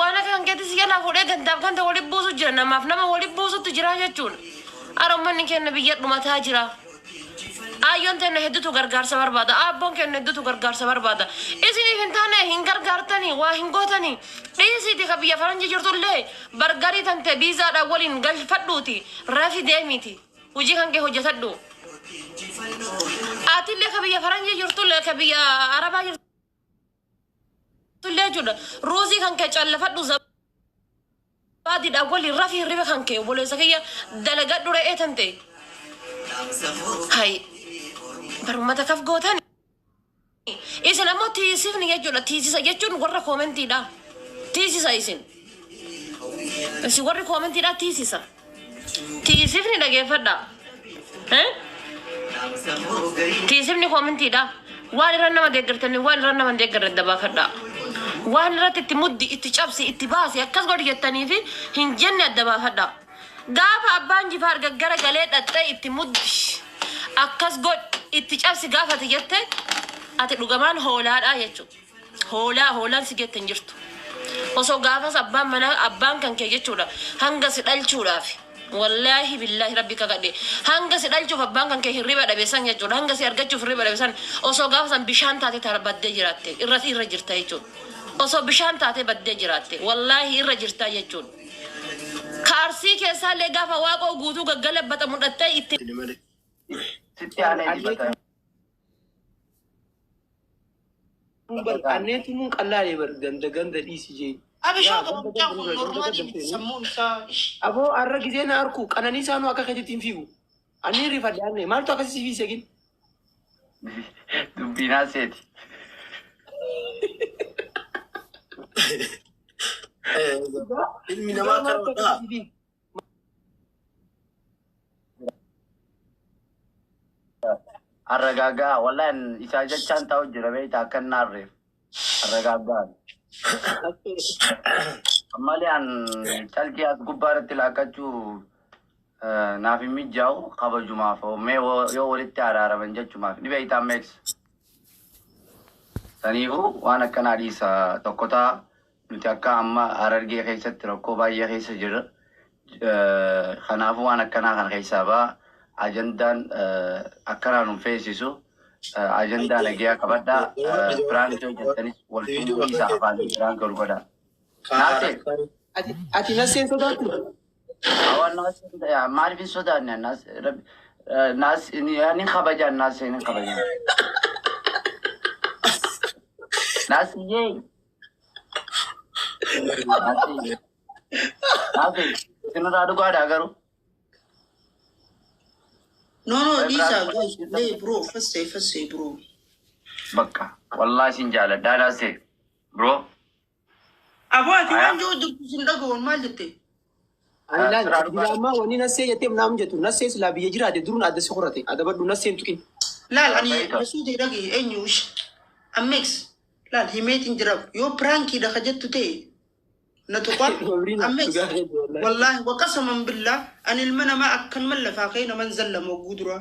وانا كان كده سيانا فوري كان تقولي بوسو جرنا ما فينا ما ولي بوسو تجرا جتون أرمني كان نبيت ما تاجرا أيون تنا هدوتو غرغر سبر بادا أبون كان هدوتو غرغر سبر بادا إسني فنتانا هنغر غرتني وهنغوتني إيسي دي خبيا فرنجي جرتو لي برغري تنت بيزا أولين غل فدوتي رافي ديميتي وجي كان كه هجة تدو آتي لي خبيا فرنجي جرتو لي خبيا عربا جرتو لي جود روزي كان كجال فدو زب بعد الأول رافي ريبا كان كه وبولي سكيا دلقات دورة إيه تنتي هاي برمتا كف غوتاني إيش لما تيسيفني يجولا تيسيس يجون ورا كومنتي دا تيسيس إيشين بس ورا كومنتي دا تيسيسا تيسيفني دا كيف دا ها تيسيفني كومنتي دا وان رنا ما دقرتني وان رنا ما دقر الدبا فدا وان رات تمدي اتشابسي اتباسي أكاس قولي جتاني في هنجنة الدبا فدا قاف أبان جفار قرقرة قليت أتاي اتمدي أكاس قول اتشابسي قافة تجته أتلقمان هولاد آياتو هولاد سجت تنجرتو وصو قافة أبان منا أبان كان كيجتولا هنگس الألشولا في والله بالله ربك قدي هنگس الألشوف أبان كان كهربا دبسان يجولا هنگس يرجعوا في الربا دبسان وصو قافة بشان تاتي تربد جراتي الرثي رجرتا يجون وصو بشان تاتي بد جراتي والله رجرتا يجون كارسي كيسا لقافة واقو قوتو قلب بتمدتاي ستي علي أنيتي مون الله يبر جند إيسي جي. أبي شو كم جاكو نورمالي سمون سا. أبو أرى كذا أركو أنا نيسانو أكا كذا تيمفيو. أني ريفا داني مال تو أكا سيفي سكين. دبينا سيد. المينا ما كان الرجاجة والله إن إذا جت كان تاو جربي تاكن نارف الرجاجة أمالي أن تلقي أتقبارة تلاقتشو نافي ميجاو خبر جمعة فو مي يو ولد تعرى من جت جمعة نبي تامكس سنيهو وأنا كان عريسة تقطع نتاكا أما أرجع خيسة تركوبا يخيسة جر خنافو أنا كان خيسة با ajandan akara numfesisu ajandan agia kabada brancho jentanis waltu isa afali brancho goda nase ati nase sodatu awan nase ya marfi sodan nas ini yani khabajan nas ini khabajan nas ye nase sinu radu goda garu No, these are guys. Hey, bro, first say, bro. Baka, wallah sinjala, dana say, bro. Abo, ati wanjo dukusinda go on malte. أنا لا ما وني نسي يتم نام جتو نسي سلابي يجرا درون عد سخرتي هذا بدو نسي تكين لا يعني مسودي رجي أنيوش أميكس لا هي ميتين جرب يو برانكي ده خجت تي نتقول أميكس والله وقسما بالله أن المنا ما أكن ملا فاقين من زل موجود روا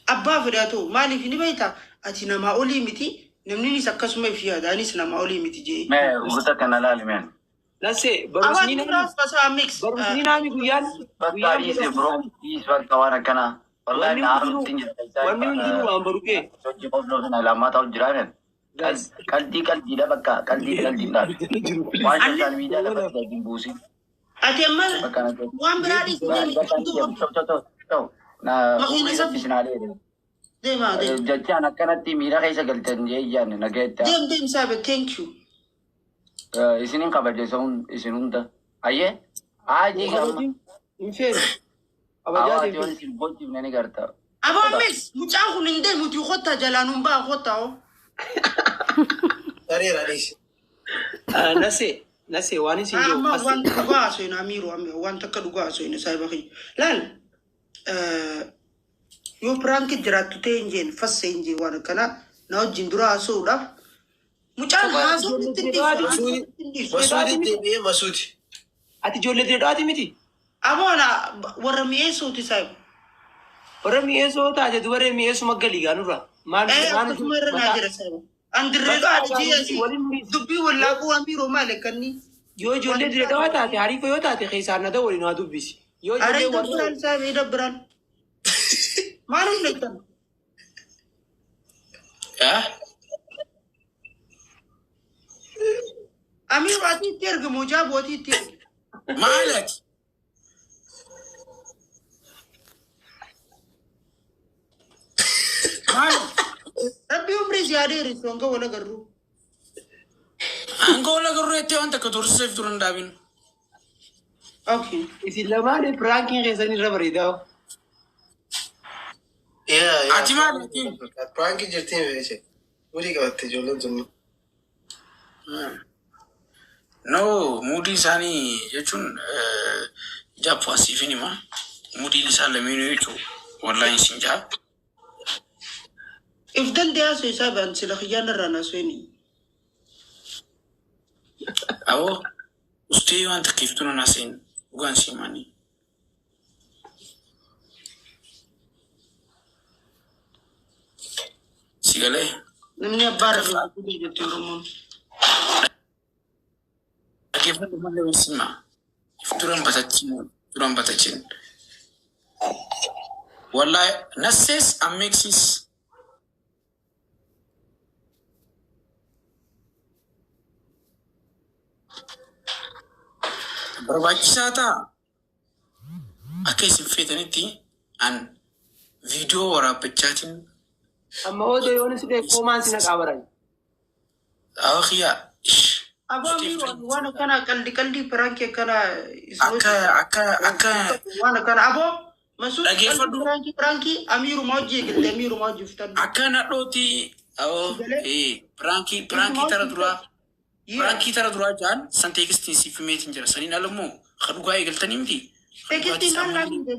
أبا فرياتو مالي في نبيتا أتينا ما أولي متي نمني سكس ما فيها داني سنا ما أولي متي جي ما وقتها كان لا لمن نسي برسنين نامي بيان بتاري سي برو يس وقت وانا كنا والله نعرف تنجز واني نديرو أمبروكي جواب لو لما تاو جرانن كالدي ده بكا كالدي ده ما شاء الله ده بس لكن بوسي أتيمال وان برادي na sinali jadi anak kan tim mira kayak segala jenis ya naget dem sabe thank you isinin kabar jason isinun da aye aji gam infel awaja jason silbot nene garta aba mix muchaku ninde muti khota jalanum ba khota o tare radish nase wani sinjo amma wan ba so ina miro amma wan takaduga so ina sai bakhi lan yo prank jiratu te injen fasse inje wana kana na jindura so da muchan hazo masudi te masudi ati jolle de dati miti abona warami eso ti sai warami eso ta je duware mi eso magali ganura man kumara na jira sai andre ga ji dubbi wala ko amiro male kanni yoo ijoollee direedawaa taate hariifa yoo taate keessaan na waliin waa dubbisi. Yoo Are ijoollee idabran sabe idabran. Maalum leetan. Amir ati terg mujab wati terg. Malak. Rabbi umri ziyade risonga wala garru. Angola garru ete wanta ka tursif turan dabin. Okay. isin lamaan prankiin keessan irra bareedaa. Ati malaki. Pranki jirtiin veese. Murii qabatte ijoolleen sunni. No, mudi sani jechun japu asifini ma. Mudi lisala minu yechu. Wallahi sinja. If dal dia so isaban sila khiyana rana sweni. Awo, usti wanta kiftuna nasin. Ugan simani. Sigale. Namni abbara fi kudi jetti Oromoon. Agifan malle wisima. Turan batachin. Wallahi nasses amexis. Barbaachisaa ta'a. Akka isin feetanitti an viidiyoo waraabbachaatiin Amma odoo yoonis dhee koomaan sina qaabaran. awwaqiyaa Abo Amir wana kana kaldi pranki kana akka wana kana abo masud Dhageeffadhu. pranki Amiru mawji gilte Amiru mawji fitan. akka nadhooti pirankii tara duraa jaan san teekistiin siif meetiin jira saniin alammoo ka dhugaa eegaltanii miti. Tekisti man nafim de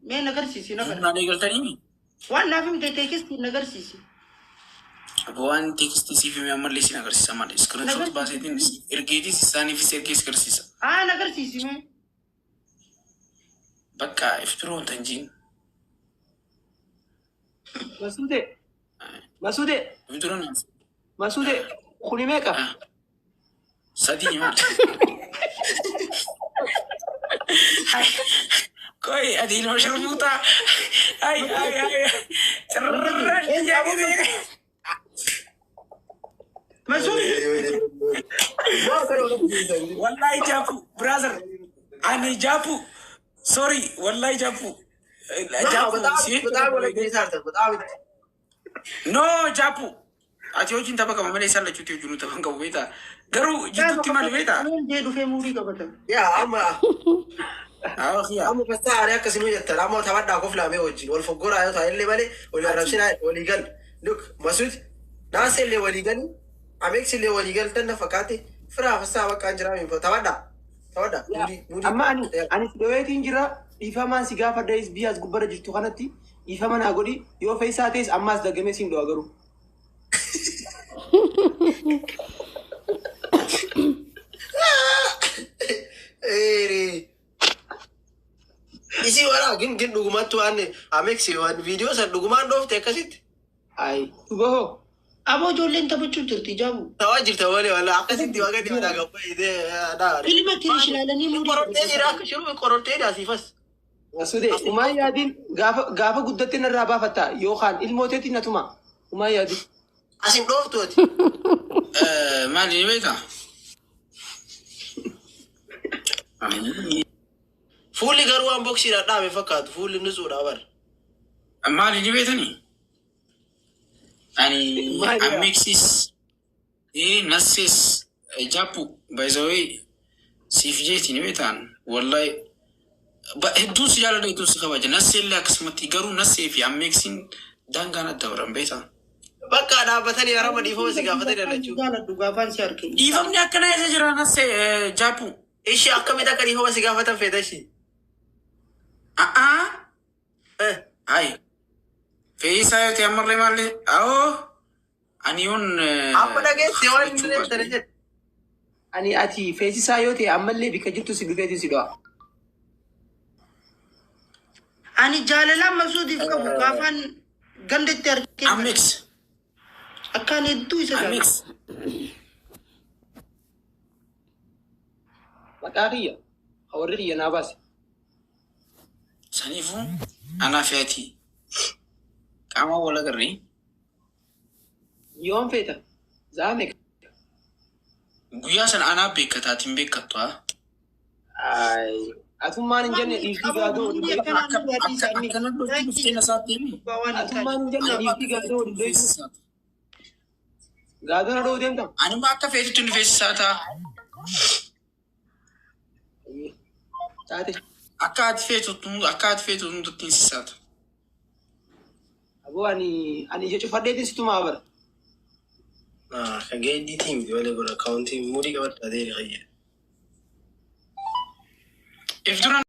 me nagarsiisi nagar. Naan eegaltanii miti. Wan nafim de tekisti nagarsiisi. Waan teekistiin siif mee ammallee isin agarsiisa malee iskiriinshot baaseetiin ergeetis isaaniifis ergees agarsiisa. Nagarsiisi me. Bakka iftiroon tanjiin. Masuude Iftiroon kuni meeqa? sadii maal. Koi adi ilma sharmuutaa. Ay. Masud Wallahi japu, brother. Ani japu. Sorry, wallahi japu. No, japu. Ati hojii tapha qaba malee isaan lachuutti hojii nu taphan qabu beektaa. Garuu jidduutti maal beektaa? je du fe muri kabata. Yaa amma Awwaqiyaa. amma fasta ari akkasii jettan amma taphadhaa koflaamee wajjin wal foggoraa yoo ta'e illee malee walii arrabsinaa walii gal. Look Masud naasee illee walii gali ameeksi illee walii gal tanna fakkaate firaa fastaa bakka hin jiraamiin taphadhaa. Amma ani dhoweetiin jira dhiifamaan si gaafa dayis biyyaas gubbara jirtu kanatti dhiifama naa godhi yoo fe'isaa ta'es ammaas dagamee siin dho'a garuu. Isi wala gin dhugumattu waan ameeksi waan viidiyoo san dhugumaan dhoofte akkasitti. Ay dhugahoo. Abo jolleen taphachuu jirti jabu. Tawaa jirta malee wala akkasitti waan gadi wadaa gabba idee Ilma tirish ilaalanii muri. qorortee jira akka shiru qorortee daasifas. Masuude umaa yaadiin gaafa guddatte narraa baafatta yookaan ilmooteetiin natuma umaa yaadiin. Asin dhooftu ati. Maali beektaa? Fuulli garuu waan boksiidhaan dhaame fakkaatu fuulli inni suudhaa bara. Maali ni beektanii? Ani amexis nasses japu by the way siif jeeti ni beektaan wallahi hedduun si jaalladha hedduun si kabaja nassee illee akkasumatti garuu nassee fi amexiin daangaan adda baran beektaa. Bakka dhaabbatanii harama dhiifama si gaafatanii dhalachuu. Jaaladhu gaafaan si harkee. Dhiifamni akkana isa jira nassee japu. Ishii akkamitti akka dhiifama si gaafatan feeta ishii. Ay. Fe'isaa yoo ta'e ammallee maallee awoo ani yoon Amma dhageesse waan hin jirre jedhe. Ani ati feesisaa yoo ta'e ammallee bika jirtu si dhufeetiin si dho'a. Ani jaalalaan masuudiif qabu gaafaan gandetti harkee. amex Akkaan hedduu isa amex jaalladhu. Maqaaqiya. Hawarri kiyya naa baase. Saniifuu anaa fi ati qaama wal agarree Yoon feeta. Zaame. guyyaa sana anaa beekataatiin beekattu haa. Ay. Atummaan hin jenne dhiiftii gaadoo Akkana dhufti dhuftee na isaatti himi. Atummaan hin jenne dhiiftii gaadoo gaadoo na dhoo deemta. Anuma akka feetutti nu feesisaa ta'a. Taate. Akka ati feetu nutti hin sisaatu. Aboo ani ija cufadheetis tumaa bara. Kan ga'e team wala godha kaawuntii murii qabadhaa ta'e fayyaa. If duran